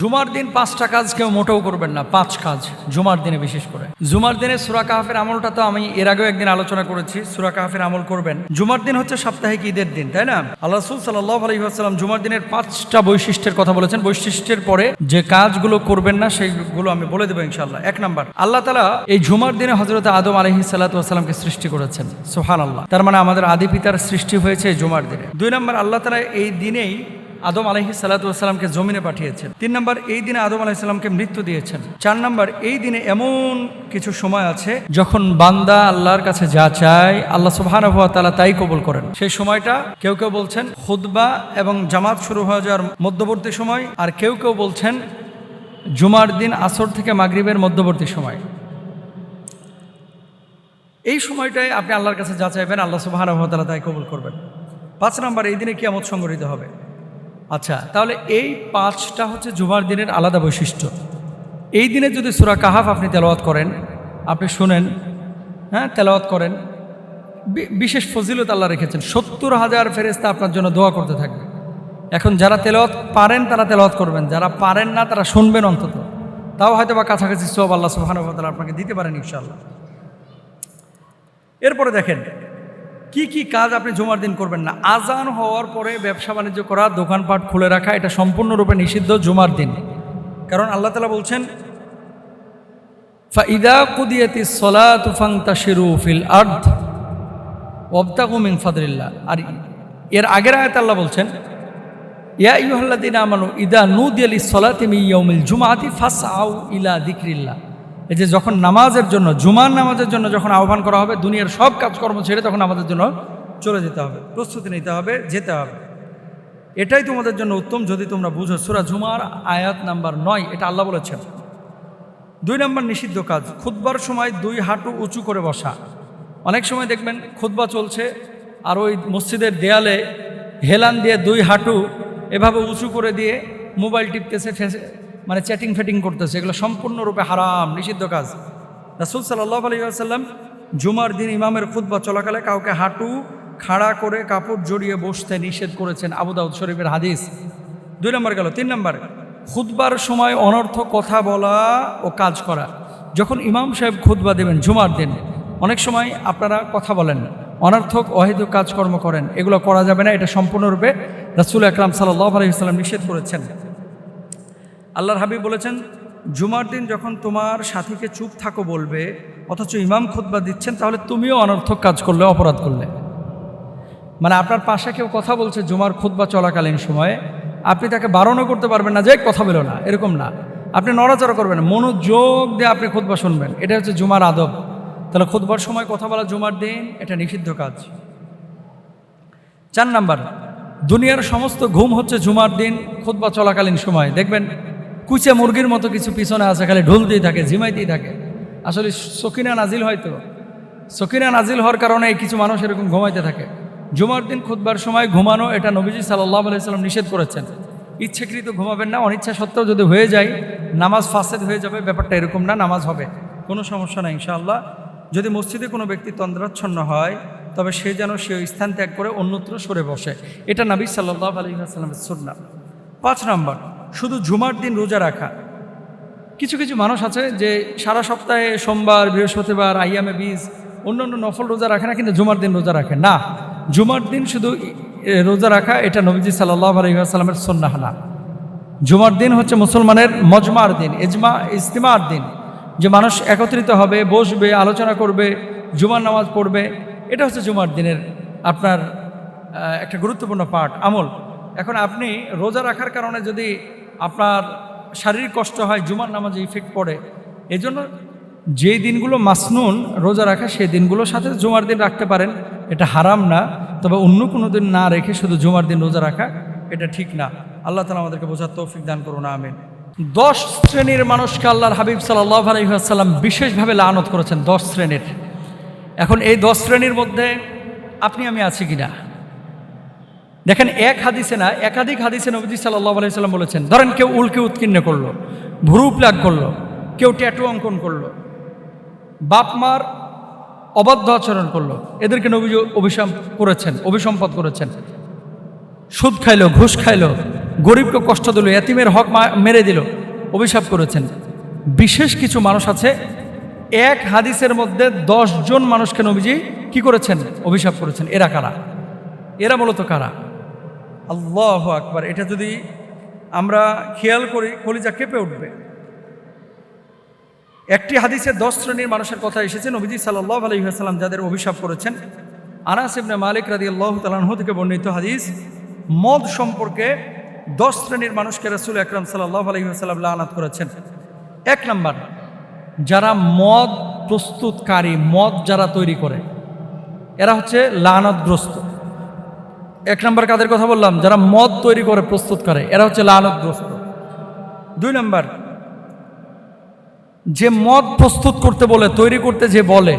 জুমার দিন 5টা কাজ কেউ মোটেও করবেন না। 5 কাজ জুমার দিনে, বিশেষ করে জুমার দিনে সূরা কাহফের আমলটা তো আমি এর আগেও একদিন আলোচনা করেছি। সূরা কাহফের আমল করবেন। জুমার দিন হচ্ছে সাপ্তাহিক ঈদের দিন, তাই না? আল্লাহ রাসূল সাল্লাল্লাহু আলাইহি ওয়াসাল্লাম জুমার দিনের 5টা বৈশিষ্ট্যের কথা বলেছেন। বৈশিষ্ট্যের পরে যে কাজগুলো করবেন না সেইগুলো আমি বলে দেবো ইনশাআল্লাহ। 1 নাম্বার, আল্লাহ তাআলা এই জুমার দিনে হযরত আদম আলাইহিস সালাতু ওয়াসালামকে সৃষ্টি করেছেন। সুবহানাল্লাহ। তার মানে আমাদের আদি পিতার সৃষ্টি হয়েছে জুমার দিনে। 2 নাম্বার, আল্লাহ তাআলা এই দিনেই আদম আলাইহিস সালাতু ওয়াসালামকে জমিনে পাঠিয়েছেন। 3 নাম্বার, এই দিনে আদম আলাইহিস সালামকে মৃত্যু দিয়েছেন। 4 নাম্বার, এই দিনে এমন কিছু সময় আছে যখন বান্দা আল্লাহর কাছে যা চায় আল্লাহ সুবহানাহু ওয়া তাআলা তাই কবুল করেন। সেই সময়টা কেউ কেউ বলছেন খুতবা এবং জামাত শুরু হয়ে যাওয়ার মধ্যবর্তী সময়, আর কেউ কেউ বলছেন জুমার দিন আসর থেকে মাগরিবের মধ্যবর্তী সময়। এই সময়টায় আপনি আল্লাহর কাছে যা চাইবেন আল্লাহ সুবহানাহু ওয়া তাআলা তাই কবুল করবেন। 5 নাম্বার, এই দিনে কিয়ামত সংঘটিত হবে। আচ্ছা, তাহলে এই 5টা হচ্ছে জুমার দিনের আলাদা বৈশিষ্ট্য। এই দিনে যদি সূরা কাহফ আপনি তেলাওয়াত করেন, আপনি শুনেন, তেলাওয়াত করেন, বিশেষ ফজিলত আল্লাহ রেখেছেন। 70,000 ফেরেশতা আপনার জন্য দোয়া করতে থাকবে। এখন যারা তেলাওয়াত পারেন তারা তেলাওয়াত করবেন, যারা পারেন না তারা শুনবেন অন্তত, তাও হয়তো বা কাছাকাছি সওয়াব আল্লাহ সুবহানাহু ওয়া তাআলা আপনাকে দিতে পারেন ইনশাআল্লাহ। এরপরে দেখেন কি কি কাজ আপনি জুমার দিন করবেন না। আজান হওয়ার পরে ব্যবসা বাণিজ্য করা, দোকানপাট খুলে রাখা, এটা সম্পূর্ণরূপে নিষিদ্ধ জুমার দিন। কারণ আল্লাহ তাআলা বলছেন ফাইদা কুদিয়াতিস সালাতু ফান্তাশিরু ফিল আরদ ওয়াবতাগু মিন ফাদলিল্লাহ। আর এর আগের আয়াতে আল্লাহ বলছেন ইয়া আইয়ুহাল্লাযীনা আমানু ইদা নুদিয়া লিস-সালাতি মিন ইয়াউমিল জুমআতি ফাসআউ ইলা যিকরিল্লাহ। এই যে যখন নামাজের জন্য, জুমার নামাজের জন্য যখন আহ্বান করা হবে, দুনিয়ার সব কাজকর্ম ছেড়ে তখন আমাদের জন্য চলে যেতে হবে, প্রস্তুতি নিতে হবে, যেতে হবে। এটাই তোমাদের জন্য উত্তম যদি তোমরা বুঝো। সূরা জুমার আয়াত নাম্বার 9, এটা আল্লাহ বলেছেন। 2 নাম্বার নিষিদ্ধ কাজ, খুতবার সময় 2 হাঁটু উঁচু করে বসা। অনেক সময় দেখবেন খুতবা চলছে আর ওই মসজিদের দেয়ালে হেলান দিয়ে 2 হাঁটু এভাবে উঁচু করে দিয়ে মোবাইল টিপতেছে, মানে চ্যাটিং ফেটিং করতেছে। এগুলো সম্পূর্ণরূপে হারাম, নিষিদ্ধ কাজ। রাসূল সাল্লাল্লাহু আলাইহি ওয়াসাল্লাম জুমার দিন ইমামের খুতবা চলাকালে কাউকে হাঁটু খাড়া করে কাপড় জড়িয়ে বসতে নিষেধ করেছেন। আবু দাউদ শরীফের হাদিস। 2 নম্বর গেল। 3 নম্বর, খুতবার সময় অনর্থক কথা বলা ও কাজ করা। যখন ইমাম সাহেব খুতবা দেবেন জুমার দিন, অনেক সময় আপনারা কথা বলেন, অনর্থক অহেতুক কাজকর্ম করেন, এগুলো করা যাবে না। এটা সম্পূর্ণরূপে রাসূল আকরাম সাল্লাল্লাহু আলাইহি ওয়াসাল্লাম নিষেধ করেছেন। আল্লাহর হাবিব বলেছেন জুমার দিন যখন তোমার সাথীকে চুপ থাকো বলবে, অথচ ইমাম খুতবা দিচ্ছেন, তাহলে তুমিও অনর্থক কাজ করলে, অপরাধ করলে। মানে আপনার পাশে কেউ কথা বলছে জুমার খুতবা চলাকালীন সময়ে, আপনি তাকে বারণও করতে পারবেন না যে কথা বলো না, এরকম না। আপনি নড়াচড়া করবেন না, মনোযোগ দিয়ে আপনি খুতবা শুনবেন। এটা হচ্ছে জুমার আদব। তাহলে খুতবার সময় কথা বলা জুমার দিন এটা নিষিদ্ধ কাজ। 4 নাম্বার, দুনিয়ার সমস্ত ঘুম হচ্ছে জুমার দিন খুতবা চলাকালীন সময়। দেখবেন কুচে মুরগির মতো কিছু পিছনে আছে, খালি ঢুলতেই থাকে, ঝিমাইতেই থাকে। আসলে সকিনা নাজিল হয়তো, সকিনা নাজিল হওয়ার কারণে কিছু মানুষ এরকম ঘুমাইতে থাকে। জুমার দিন খুতবার সময় ঘুমানো এটা নবীজি সাল্লাল্লাহু আলাইহি ওয়াসাল্লাম নিষেধ করেছেন। ইচ্ছাকৃত ঘুমাবেন না, অনিচ্ছা সত্ত্বেও যদি হয়ে যায় নামাজ ফাসেদ হয়ে যাবে, ব্যাপারটা এরকম না, নামাজ হবে, কোনো সমস্যা নাই ইনশাআল্লাহ। যদি মসজিদে কোনো ব্যক্তি তন্দ্রাচ্ছন্ন হয় তবে সে যেন সে স্থান ত্যাগ করে অন্যত্র সরে বসে। এটা নবী সাল্লাল্লাহু আলাইহি ওয়াসাল্লামের সুন্নাহ। 5 নম্বর, শুধু জুমার দিন রোজা রাখা। কিছু কিছু মানুষ আছে যে সারা সপ্তাহে সোমবার, বৃহস্পতিবার, আইয়ামে বীজ অন্যান্য নফল রোজা রাখে না, কিন্তু জুমার দিন রোজা রাখে না। জুমার দিন শুধু রোজা রাখা এটা নবীজি সাল্লাল্লাহু আলাইহি ওয়াসাল্লামের সুন্নাহ না। জুমার দিন হচ্ছে মুসলমানের মজমার দিন, ইজতিমার দিন, যে মানুষ একত্রিত হবে, বসবে, আলোচনা করবে, জুমার নামাজ পড়বে। এটা হচ্ছে জুমার দিনের আপনার একটা গুরুত্বপূর্ণ পার্ট, আমল। এখন আপনি রোজা রাখার কারণে যদি আপনার শারীরিক কষ্ট হয়, জুমার নামাজে ইফেক্ট পড়ে, এই জন্য যেই দিনগুলো মাসনুন রোজা রাখা সেই দিনগুলোর সাথে জুমার দিন রাখতে পারেন, এটা হারাম না। তবে অন্য কোনো দিন না রেখে শুধু জুমার দিন রোজা রাখা এটা ঠিক না। আল্লাহ তাআলা আমাদেরকে বোঝার তৌফিক দান করুন, আমিন। 10 শ্রেণীর মানুষকে আল্লাহর হাবিব সাল্লাল্লাহু আলাইহি ওয়াসাল্লাম বিশেষভাবে লানত করেছেন, 10 শ্রেণীর। এখন এই 10 শ্রেণীর মধ্যে আপনি আমি আছি কিনা দেখেন। এক হাদিসে না, একাধিক হাদিসে নবীজি সাল্লাল্লাহু আলাইহি ওয়াসাল্লাম বলেছেন, ধরেন কেউ উল্কে উৎকীর্ণ করলো, ভ্রু প্লাগ করলো, কেউ ট্যাটু অঙ্কন করলো, বাপ মার অবাধ্য আচরণ করলো, এদেরকে নবীজি অভিশাপ করেছেন, অভিসম্পাত করেছেন। সুদ খাইলো, ঘুষ খাইলো, গরিবকে কষ্ট দিল, এতিমের হক মেরে দিল, অভিশাপ করেছেন। বিশেষ কিছু মানুষ আছে, এক হাদিসের মধ্যে 10 জন মানুষকে নবীজি কি করেছেন? অভিশাপ করেছেন। এরা কারা? এরা মূলত কারা? আল্লাহু আকবার! এটা যদি আমরা খেয়াল করি কলিজা কেঁপে উঠবে। একটি হাদিসে 10 শ্রেণীর মানুষের কথা এসেছে নবীজি সাল্লাল্লাহু আলাইহি ওয়াসাল্লাম যাদের অভিশাপ করেছেন। আনাস ইবনে মালিক রাদিয়াল্লাহু তাআলা আনহু থেকে বর্ণিত হাদিস, মদ সম্পর্কে 10 শ্রেণীর মানুষকে রাসূল আকরাম সাল্লাল্লাহু আলাইহি ওয়াসাল্লাম লাআনাত করেছেন। 1 নাম্বার, যারা মদ প্রস্তুতকারী, মদ যারা তৈরি করে, এরা হচ্ছে লাআনাতগ্রস্ত। 1 নাম্বার কাদের কথা বললাম? যারা মদ তৈরি করে, প্রস্তুত করে, এরা হচ্ছে লাআনাতগ্রস্ত। 2 নাম্বার, যে মদ প্রস্তুত করতে বলে, তৈরি করতে যে বলে,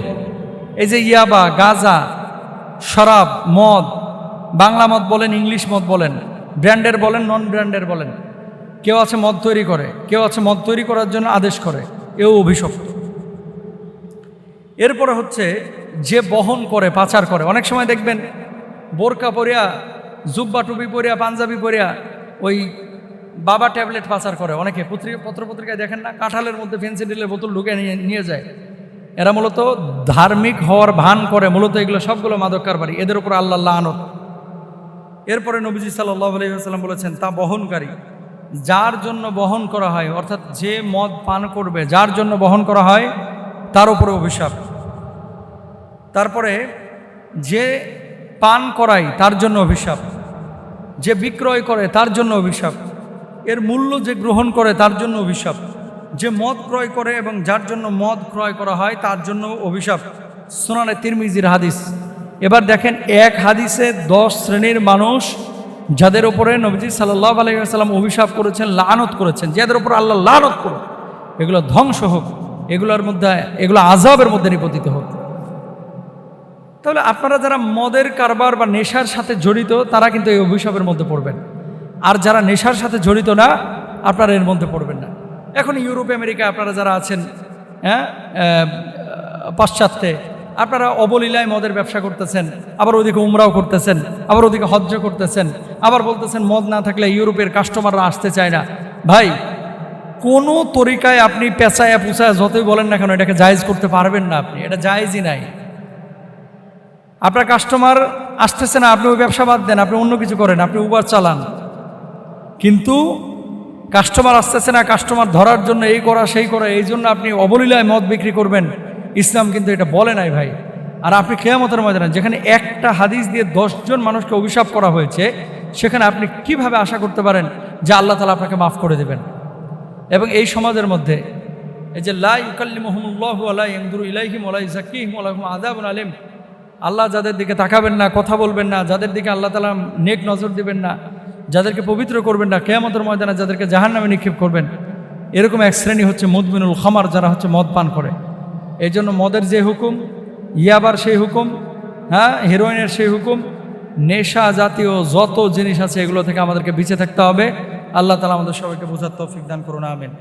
এই যে ইয়াবা, গাঁজা, শরাব, মদ, বাংলা মদ বলেন, ইংলিশ মদ বলেন, ব্র্যান্ডের বলেন, নন ব্র্যান্ডের বলেন, কেউ আছে মদ তৈরি করে, কেউ আছে মদ তৈরি করার জন্য আদেশ করে, এও অভিশপ্ত। এরপরে হচ্ছে যে বহন করে, পাচার করে। অনেক সময় দেখবেন বোরকা পরিয়া, জুব্বা টুপি পরিয়া, পাঞ্জাবি পরিয়া ওই বাবা ট্যাবলেট পাচার করে। অনেকে পত্রপত্রিকায় দেখেন না, কাঁঠালের মধ্যে ফেন্সিডিলের বোতল ঢুকে নিয়ে যায়। এরা মূলত ধার্মিক হওয়ার ভান করে, মূলত এগুলো সবগুলো মাদক কারবারি, এদের উপর আল্লাহ লানত। এরপরে নবীজি সাল্লাল্লাহু আলাইহি ওয়াসাল্লাম বলেছেন, তা বহনকারী, যার জন্য বহন করা হয়, অর্থাৎ যে মদ পান করবে, যার জন্য বহন করা হয়, তার উপরে অভিশাপ। তারপরে যে পান করায়, তার জন্য অভিশাপ। যে বিক্রয় করে, তার জন্য অভিশাপ। এর মূল্য যে গ্রহণ করে, তার জন্য অভিশাপ। যে মদ ক্রয় করে এবং যার জন্য মদ ক্রয় করা হয়, তার জন্য অভিশাপ। সুনানে তিরমিজির হাদিস। এবার দেখেন, এক হাদিসে 10 শ্রেণীর মানুষ যাদের উপরে নবীজি সাল্লাল্লাহু আলাইহি ওয়াসাল্লাম অভিশাপ করেছেন, লানত করেছেন, যাদের উপর আল্লাহ লানত করুন, এগুলো ধ্বংস হোক, এগুলো আযাবের মধ্যে নিপতিত হোক। তাহলে আপনারা যারা মদের কারবার বা নেশার সাথে জড়িত, তারা কিন্তু এই অভিশাপের মধ্যে পড়বেন। আর যারা নেশার সাথে জড়িত না, আপনারা এর মধ্যে পড়বেন না। এখন ইউরোপ আমেরিকা আপনারা যারা আছেন, পাশ্চাত্যে, আপনারা অবলীলায় মদের ব্যবসা করতেছেন, আবার ওদিকে উমরাও করতেছেন, আবার ওদিকে হজ্জ করতেছেন, আবার বলতেছেন মদ না থাকলে ইউরোপের কাস্টমাররা আসতে চায় না। ভাই, কোনো তরিকায় আপনি পেঁচায় পুচায় যতই বলেন না কেন, এটাকে জায়েজ করতে পারবেন না। আপনি এটা জায়েজই নাই। আপনার কাস্টমার আসতেছে না, আপনি ওই ব্যবসা বাদ দেন, আপনি অন্য কিছু করেন, আপনি উবার চালান। কিন্তু কাস্টমার আসতেছে না, কাস্টমার ধরার জন্য এই করা সেই করা, এই জন্য আপনি অবলীলায় মদ বিক্রি করবেন, ইসলাম কিন্তু এটা বলে নাই ভাই। আর আপনি কিয়ামতের ময়দানে যেখানে একটা হাদিস দিয়ে 10 জন মানুষকে অভিশাপ করা হয়েছে, সেখানে আপনি কিভাবে আশা করতে পারেন যে আল্লাহ তাআলা আপনাকে মাফ করে দেবেন? এবং এই সমাজের মধ্যে এই যে লা ইউকাল্লিমুহুমুল্লাহু ওয়া লা ইয়ানজুরু ইলাইহিম ওয়া লা ইউযাক্কিহিম ওয়া লাহুম আযাবুন আলীম, আল্লাহ যাদের দিকে তাকাবেন না, কথা বলবেন না, যাদের দিকে আল্লাহ তাআলা নেক নজর দিবেন না, যাদেরকে পবিত্র করবেন না, কিয়ামতের ময়দানে যাদেরকে জাহান্নামে নিক্ষেপ করবেন, এরকম এক শ্রেণী হচ্ছে মুদমিনুল খামার, যারা হচ্ছে মদ পান করে। এই জন্য মদের যে হুকুম, ইয়াবার সেই হুকুম, হেরোইনের সেই হুকুম, নেশা জাতীয় যত জিনিস আছে এগুলো থেকে আমাদেরকে বেঁচে থাকতে হবে। আল্লাহ তাআলা আমাদের সবাইকে বোঝার তৌফিক দান করুন, আমিন।